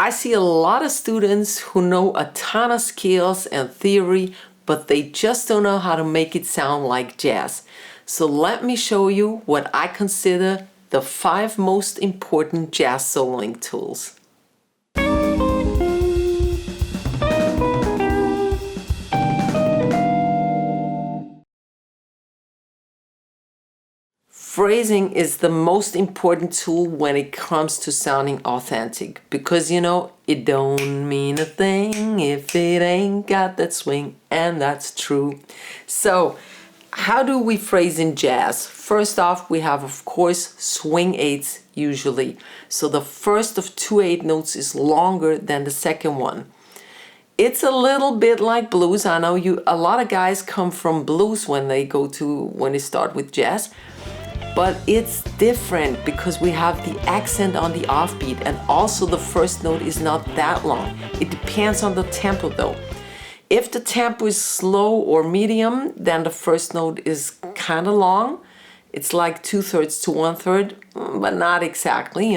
I see a lot of students who know a ton of scales and theory, but they just don't know how to make it sound like jazz. So let me show you what I consider the 5 most important jazz soloing tools. Phrasing is the most important tool when it comes to sounding authentic, because it don't mean a thing if it ain't got that swing, and that's true. So how do we phrase in jazz? First off, we have, of course, swing 8s usually. So the first of 2 8 notes is longer than the second one. It's a little bit like blues. I know a lot of guys come from blues when they start with jazz. But it's different because we have the accent on the offbeat, and also the first note is not that long. It depends on the tempo though. If the tempo is slow or medium, then the first note is kind of long. It's like 2/3 to 1/3, but not exactly,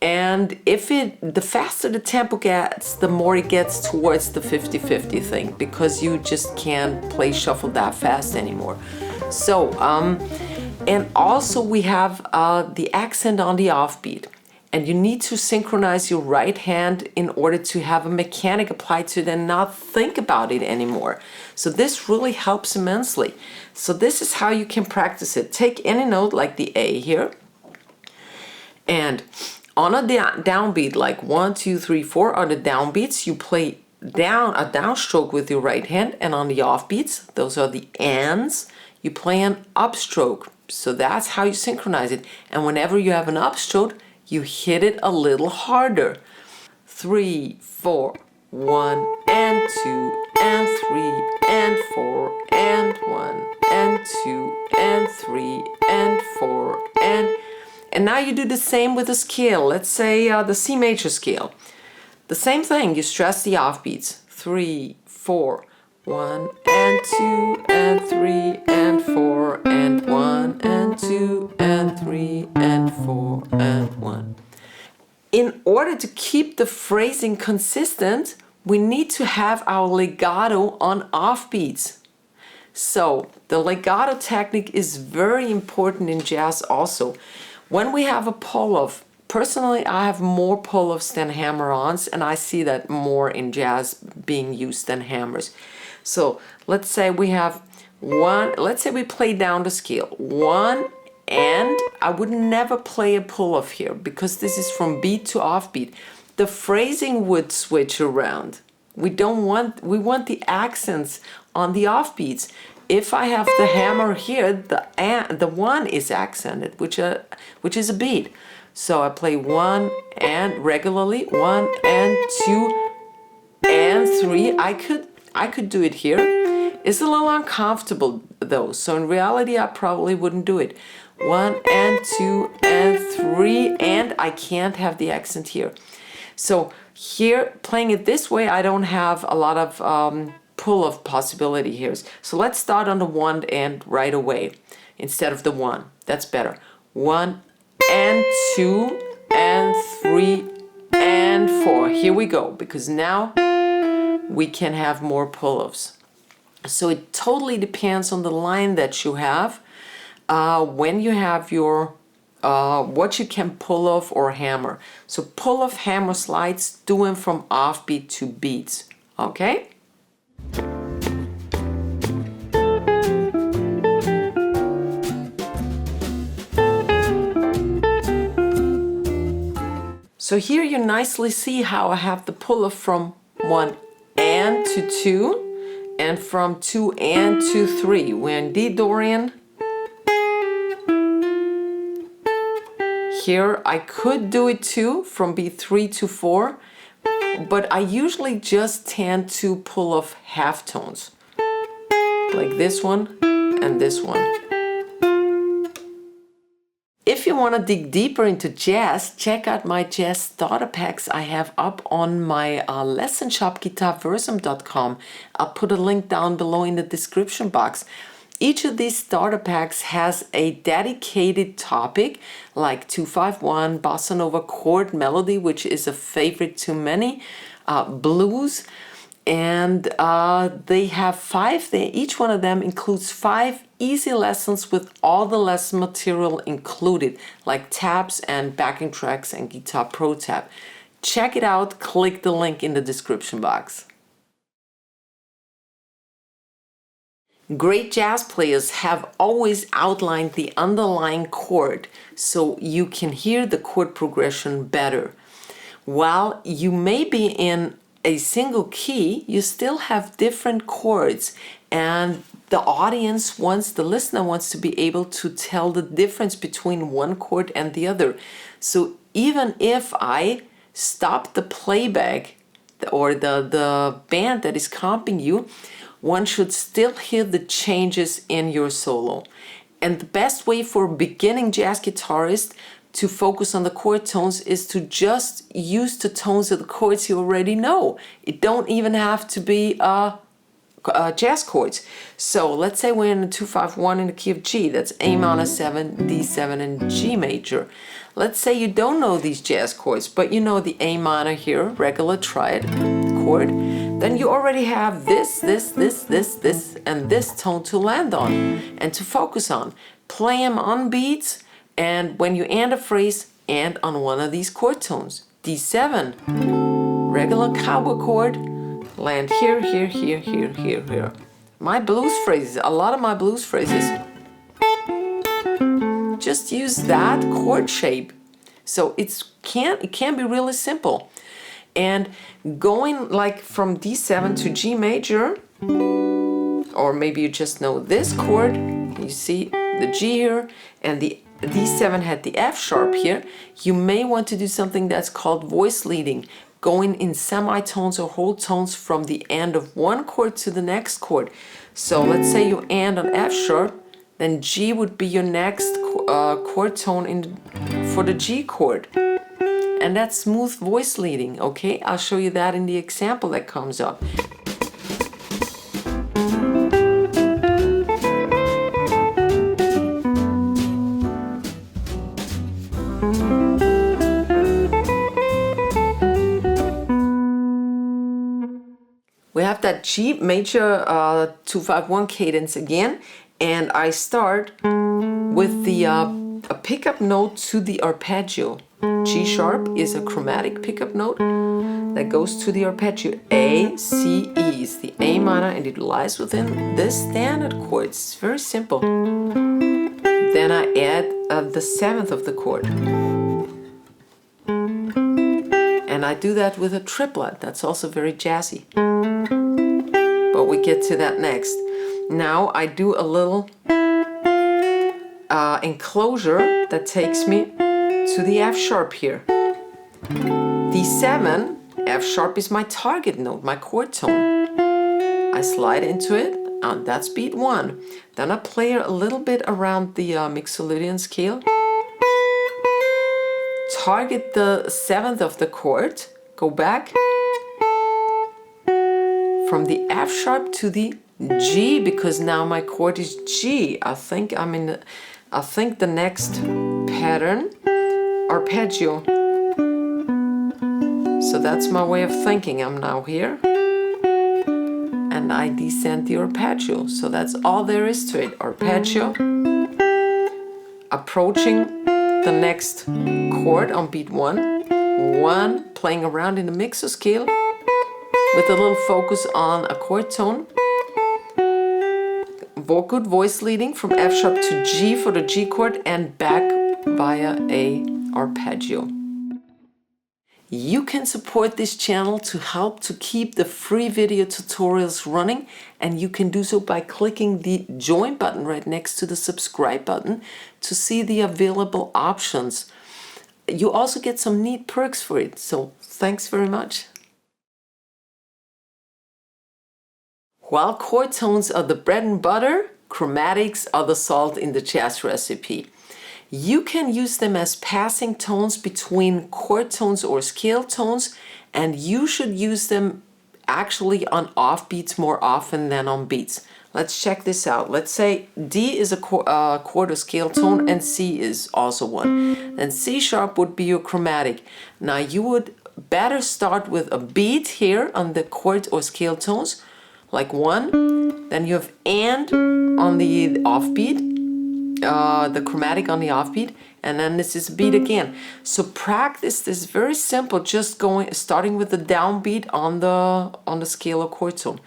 And the faster the tempo gets, the more it gets towards the 50-50 thing, because you just can't play shuffle that fast anymore. So, and also we have the accent on the offbeat, and you need to synchronize your right hand in order to have a mechanic applied to it and not think about it anymore. So this really helps immensely. So this is how you can practice it. Take any note like the A here, and on a downbeat like 1, 2, 3, 4 are the downbeats, you play down a downstroke with your right hand, and on the offbeats, those are the ands, you play an upstroke. So that's how you synchronize it. And whenever you have an upstroke, you hit it a little harder. 3, 4, 1 and 2 and 3 and 4 and 1 and 2 and 3 and 4 and now you do the same with a scale. Let's say the C major scale. The same thing, you stress the offbeats. 3, 4, 1 and 2 and 3 and 4 and 1 and 2 and 3 and 4 and 1. In order to keep the phrasing consistent, we need to have our legato on offbeats. So the legato technique is very important in jazz also. When we have a pull-off, personally I have more pull-offs than hammer-ons, and I see that more in jazz being used than hammers. So let's say we have let's say we play down the scale 1, and I would never play a pull-off here because this is from beat to offbeat. The phrasing would switch around. We want the accents on the offbeats. If I have the hammer here, the 1 is accented, which is a beat. So I play 1 and regularly, 1 and 2 and 3. I could do it here. It's a little uncomfortable though, so in reality I probably wouldn't do it. 1 and 2 and 3, and I can't have the accent here. So here, playing it this way, I don't have a lot of pull-off possibility here. So let's start on the 1 and right away instead of the 1. That's better. 1 and 2 and 3 and 4. Here we go, because now we can have more pull-offs. So it totally depends on the line that you have, when you have your what you can pull off or hammer. So pull off, hammer, slides, do them from offbeat to beats. Okay? So here you nicely see how I have the pull off from 1 and to 2. And from 2 and to 3. We're in D Dorian. Here I could do it too, from B3 to 4, but I usually just tend to pull off half tones, like this one and this one. If you want to dig deeper into jazz, check out my jazz starter packs I have up on my lesson shop, Guitarversum.com. I'll put a link down below in the description box. Each of these starter packs has a dedicated topic, like 251, Bossa Nova, chord, melody, which is a favorite to many, blues, and they have each one of them includes 5 easy lessons with all the lesson material included, like tabs and backing tracks and Guitar Pro tab. Check it out, click the link in the description box. Great jazz players have always outlined the underlying chord so you can hear the chord progression better. While you may be in a single key, you still have different chords, and the listener wants to be able to tell the difference between one chord and the other. So even if I stop the playback or the band that is comping you, one should still hear the changes in your solo. And the best way for a beginning jazz guitarist to focus on the chord tones is to just use the tones of the chords you already know. It don't even have to be jazz chords. So let's say we're in a 251 in the key of G. That's A minor 7, D7, and G major. Let's say you don't know these jazz chords, but you know the A minor here, regular triad chord. Then you already have this, and this tone to land on and to focus on. Play them on beats, and when you end a phrase, end on one of these chord tones. D7, regular cowboy chord, land here, here, here, here, here, here. My blues phrases, a lot of my blues phrases, just use that chord shape. So it can be really simple. And going like from D7 to G major, or maybe you just know this chord, you see the G here, and the D7 had the F sharp here, you may want to do something that's called voice leading, going in semitones or whole tones from the end of one chord to the next chord. So let's say you end on F sharp, then G would be your next chord tone for the G chord. And that's smooth voice leading, okay? I'll show you that in the example that comes up. We have that G major 251 cadence again, and I start with the a pickup note to the arpeggio. G sharp is a chromatic pickup note that goes to the arpeggio. A, C, E is the A minor, and it lies within this standard chord. It's very simple. Then I add the 7th of the chord. And I do that with a triplet. That's also very jazzy. But we get to that next. Now I do a little enclosure that takes me to the F sharp here. D7, F sharp is my target note, my chord tone. I slide into it, and that's beat 1. Then I play a little bit around the Mixolydian scale. Target the 7th of the chord, go back from the F sharp to the G, because now my chord is G. I think the next pattern, arpeggio. So that's my way of thinking. I'm now here and I descend the arpeggio. So that's all there is to it. Arpeggio, approaching the next chord on beat 1, playing around in the mixo scale with a little focus on a chord tone. Good voice leading from F sharp to G for the G chord and back via a arpeggio. You can support this channel to help to keep the free video tutorials running, and you can do so by clicking the join button right next to the subscribe button to see the available options. You also get some neat perks for it, so thanks very much. While chord tones are the bread and butter, chromatics are the salt in the jazz recipe. You can use them as passing tones between chord tones or scale tones, and you should use them actually on off beats more often than on beats. Let's check this out. Let's say D is a chord or scale tone and C is also one. Then C sharp would be your chromatic. Now you would better start with a beat here on the chord or scale tones, like 1. Then you have and on the offbeat, the chromatic on the offbeat, and then this is beat again. So practice this very simple, just starting with the downbeat on the scale or chord tone.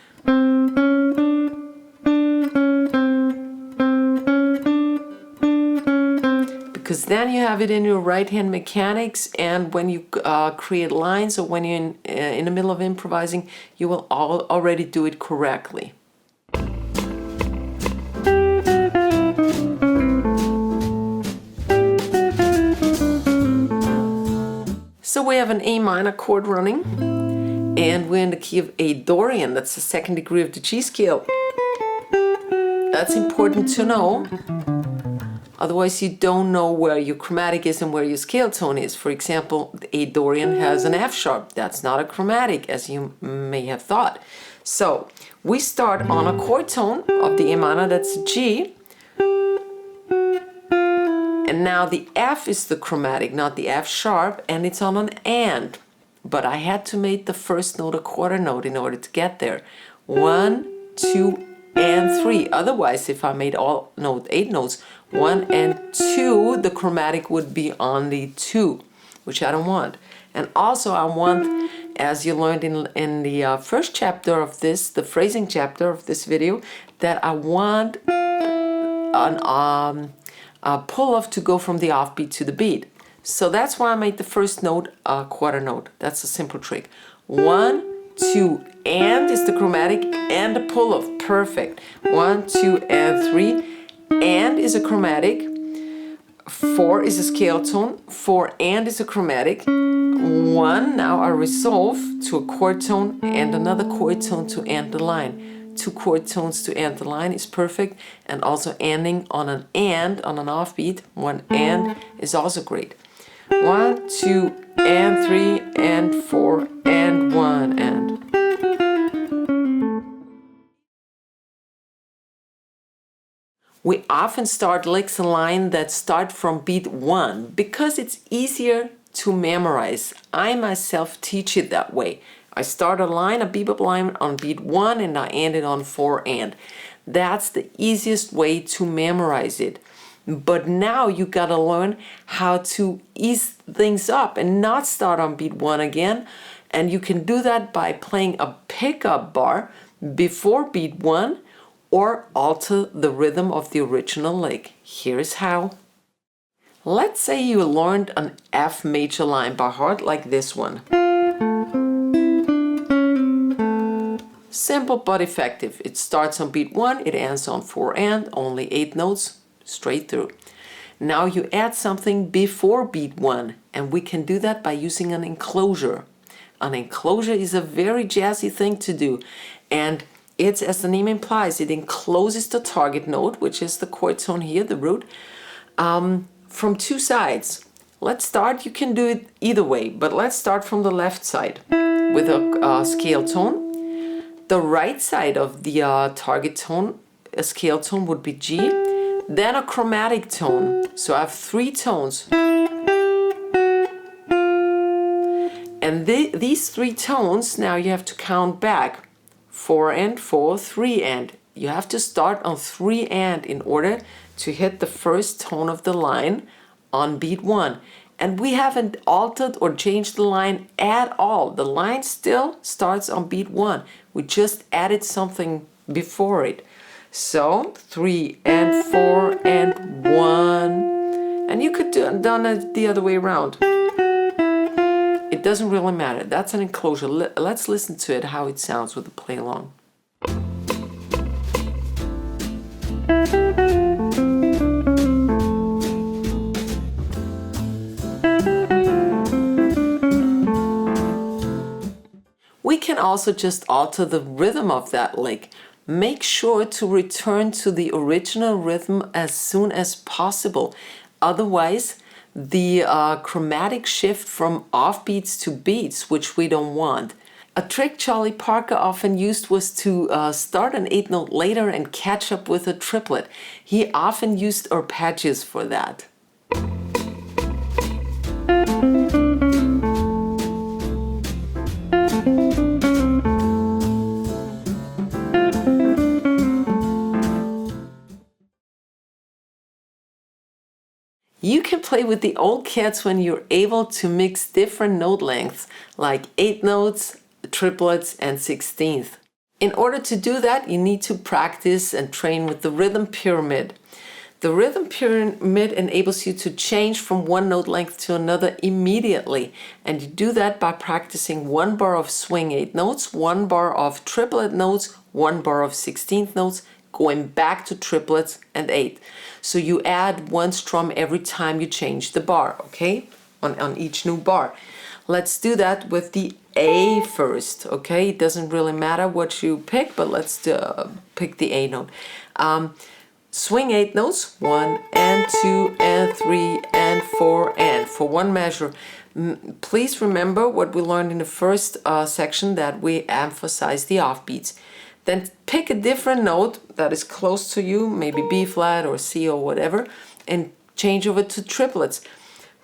Because then you have it in your right hand mechanics, and when you create lines or when you're in the middle of improvising, you will already do it correctly. So we have an A minor chord running, and we're in the key of A Dorian. That's the second degree of the G scale. That's important to know. Otherwise, you don't know where your chromatic is and where your scale tone is. For example, the A Dorian has an F sharp. That's not a chromatic, as you may have thought. So we start on a chord tone of the A minor, that's G. And now the F is the chromatic, not the F sharp, and it's on an and. But I had to make the first note a quarter note in order to get there. 1, 2, and 3. Otherwise, if I made all 8 notes, 1 and 2, the chromatic would be on the 2, which I don't want. And also I want, as you learned in the first chapter of this, the phrasing chapter of this video, that I want a pull-off to go from the offbeat to the beat. So that's why I made the first note a quarter note. That's a simple trick. 1, 2, and is the chromatic and the pull-off. Perfect. 1, 2, and 3. And is a chromatic. 4 is a scale tone. 4 and is a chromatic. 1, now I resolve to a chord tone and another chord tone to end the line. 2 chord tones to end the line is perfect, and also ending on an and on an offbeat. 1 and is also great. 1, 2, and 3, and 4, and 1 and. We often start licks in line that start from beat 1 because it's easier to memorize. I myself teach it that way. I start a line, a bebop line on beat 1, and I end it on 4 and. That's the easiest way to memorize it. But now you gotta learn how to ease things up and not start on beat 1 again. And you can do that by playing a pickup bar before beat 1 or alter the rhythm of the original lick. Here's how. Let's say you learned an F major line by heart like this one. Simple but effective. It starts on beat 1, it ends on 4 and, only 8 notes, straight through. Now you add something before beat 1, and we can do that by using an enclosure. An enclosure is a very jazzy thing to do, and it's, as the name implies, it encloses the target note, which is the chord tone here, the root, from 2 sides. Let's start, you can do it either way, but let's start from the left side with a scale tone. The right side of the target tone, a scale tone, would be G, then a chromatic tone. So I have 3 tones. And these 3 tones, now you have to count back. 4 and 4, 3 and. You have to start on 3 and in order to hit the first tone of the line on beat 1. And we haven't altered or changed the line at all. The line still starts on beat 1. We just added something before it. So 3 and 4 and 1. And you could have done it the other way around. It doesn't really matter. That's an enclosure. Let's listen to it, how it sounds with the play along. We can also just alter the rhythm of that lick. Make sure to return to the original rhythm as soon as possible. Otherwise, the chromatic shift from offbeats to beats, which we don't want. A trick Charlie Parker often used was to start an 8th note later and catch up with a triplet. He often used arpeggios for that. You can play with the old cats when you're able to mix different note lengths, like 8th notes, triplets, and 16th. In order to do that, you need to practice and train with the rhythm pyramid. The rhythm pyramid enables you to change from one note length to another immediately, and you do that by practicing 1 bar of swing 8 notes, 1 bar of triplet notes, 1 bar of 16th notes, going back to triplets and 8. So you add 1 strum every time you change the bar, okay? On each new bar. Let's do that with the A first, okay? It doesn't really matter what you pick, but let's pick the A note. Swing 8 notes, 1 and 2 and 3 and 4 and for one measure. Please remember what we learned in the first section, that we emphasize the offbeats. Then pick a different note that is close to you, maybe B flat or C or whatever, and change over to triplets.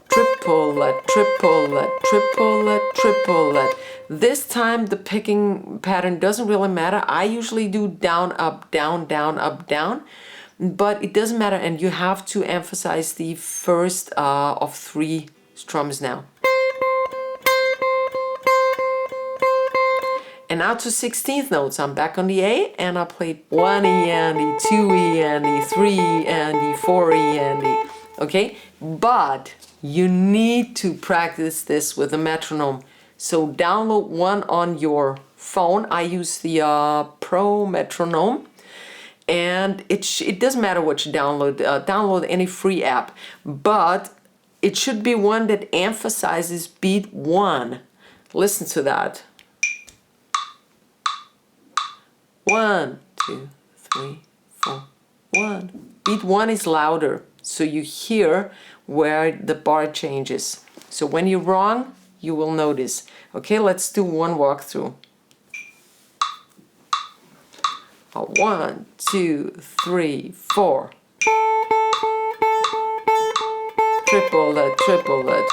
Triplet, triplet, triplet, triplet. This time the picking pattern doesn't really matter. I usually do down, up, down, up, down, but it doesn't matter, and you have to emphasize the first of 3 strums now. And now to 16th notes. I'm back on the A, and I played 1 E and E, 2 E and E, 3 and E, 4 E and E. Okay? But you need to practice this with a metronome. So download one on your phone. I use the Pro metronome. And it doesn't matter what you download. Download any free app. But it should be one that emphasizes beat 1. Listen to that. 1, 2, 3, 4, 1. Beat 1 is louder, so you hear where the bar changes. So when you're wrong, you will notice. Okay, let's do one walkthrough. 1, 2, 3, 4. Triplet, triplet.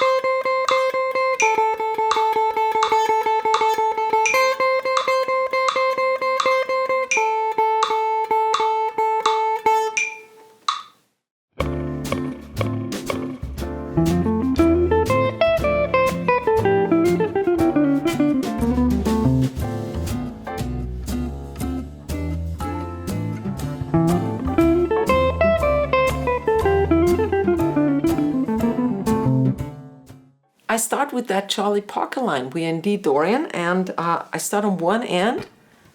I start with that Charlie Parker line. We're in D Dorian, and I start on one end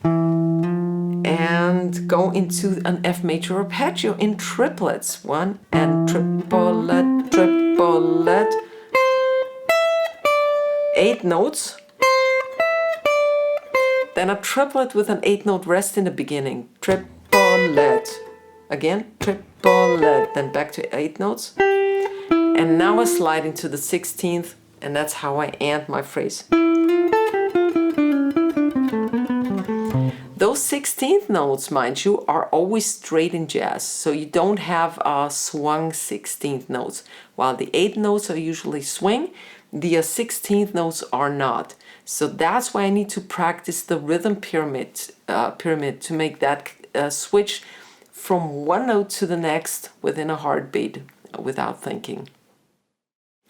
and go into an F major arpeggio in triplets. 1 and triplet, triplet. 8 notes. Then a triplet with an 8 note rest in the beginning. Triplet. Again, triplet. Then back to 8 notes. And now I slide into the 16th, and that's how I end my phrase. Those 16th notes, mind you, are always straight in jazz, so you don't have swung 16th notes. While the 8th notes are usually swing, the 16th notes are not. So that's why I need to practice the rhythm pyramid to make that switch from one note to the next within a heartbeat without thinking.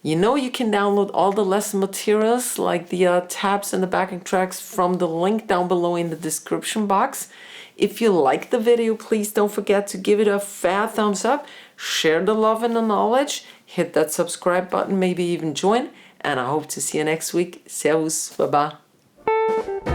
You know, you can download all the lesson materials like the tabs and the backing tracks from the link down below in the description box. If you like the video, please don't forget to give it a fat thumbs up, share the love and the knowledge, hit that subscribe button, maybe even join, and I hope to see you next week. Servus, bye-bye.